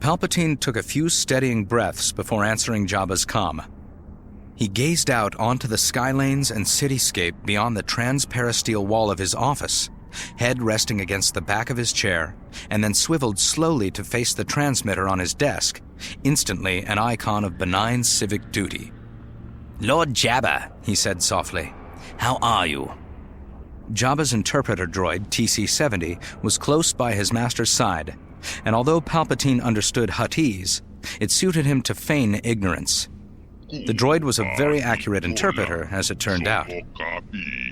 Palpatine took a few steadying breaths before answering Jabba's comm. He gazed out onto the skylanes and cityscape beyond the transperistyle wall of his office, head resting against the back of his chair, and then swiveled slowly to face the transmitter on his desk, instantly an icon of benign civic duty. "Lord Jabba," he said softly, "how are you?" Jabba's interpreter droid, TC-70, was close by his master's side, and although Palpatine understood Huttese, it suited him to feign ignorance. The droid was a very accurate interpreter, as it turned out.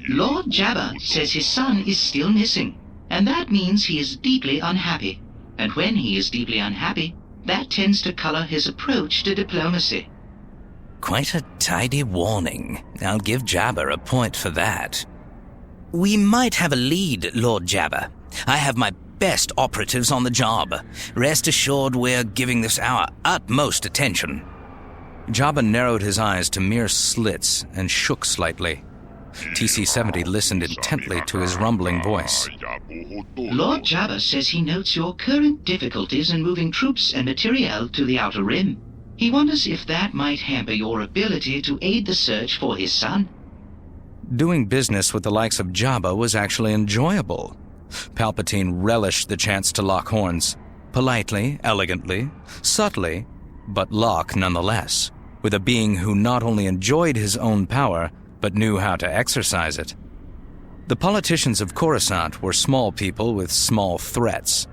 Lord Jabba says his son is still missing, and that means he is deeply unhappy. And when he is deeply unhappy, that tends to color his approach to diplomacy. Quite a tidy warning. I'll give Jabba a point for that. We might have a lead, Lord Jabba. I have my best operatives on the job. Rest assured we're giving this our utmost attention. Jabba narrowed his eyes to mere slits and shook slightly. TC-70 listened intently to his rumbling voice. Lord Jabba says he notes your current difficulties in moving troops and materiel to the Outer Rim. He wonders if that might hamper your ability to aid the search for his son. Doing business with the likes of Jabba was actually enjoyable. Palpatine relished the chance to lock horns. Politely, elegantly, subtly, but lock nonetheless, with a being who not only enjoyed his own power, but knew how to exercise it. The politicians of Coruscant were small people with small threats.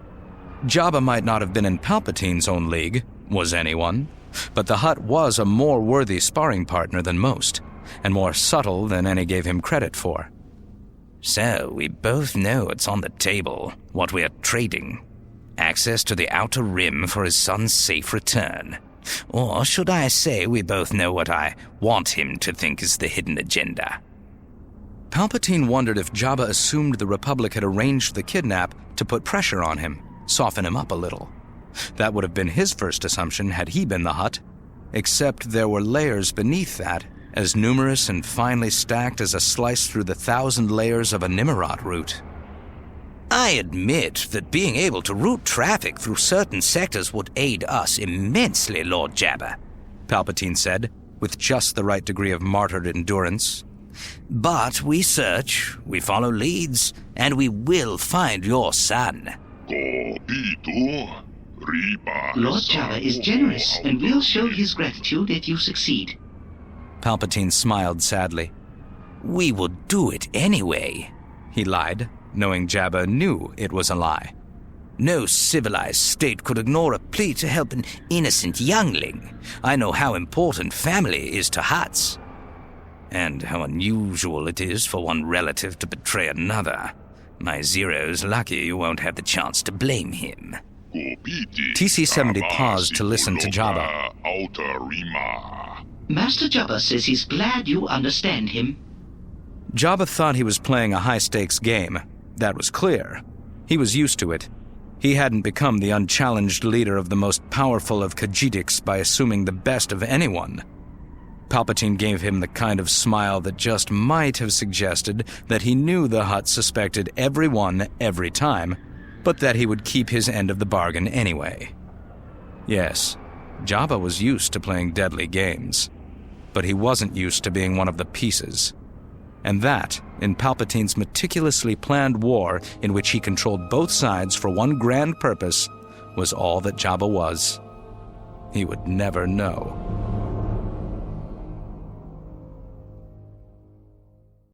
Jabba might not have been in Palpatine's own league, was anyone, but the Hutt was a more worthy sparring partner than most, and more subtle than any gave him credit for. So, we both know it's on the table, what we're trading. Access to the Outer Rim for his son's safe return. Or should I say we both know what I want him to think is the hidden agenda? Palpatine wondered if Jabba assumed the Republic had arranged the kidnap to put pressure on him, soften him up a little. That would have been his first assumption had he been the Hutt, except there were layers beneath that, as numerous and finely stacked as a slice through the 1,000 layers of a Nimrod route. I admit that being able to route traffic through certain sectors would aid us immensely, Lord Jabba, Palpatine said, with just the right degree of martyred endurance. But we search, we follow leads, and we will find your son. Lord Jabba is generous and will show his gratitude if you succeed. Palpatine smiled sadly. We will do it anyway, he lied, knowing Jabba knew it was a lie. No civilized state could ignore a plea to help an innocent youngling. I know how important family is to Hutts, and how unusual it is for one relative to betray another. My Zero's lucky you won't have the chance to blame him. TC-70 paused to listen to Jabba. Master Jabba says he's glad you understand him. Jabba thought he was playing a high-stakes game. That was clear. He was used to it. He hadn't become the unchallenged leader of the most powerful of Khajiitics by assuming the best of anyone. Palpatine gave him the kind of smile that just might have suggested that he knew the Hutt suspected everyone every time, but that he would keep his end of the bargain anyway. Yes, Jabba was used to playing deadly games, but he wasn't used to being one of the pieces. And that, in Palpatine's meticulously planned war in which he controlled both sides for one grand purpose, was all that Jabba was. He would never know.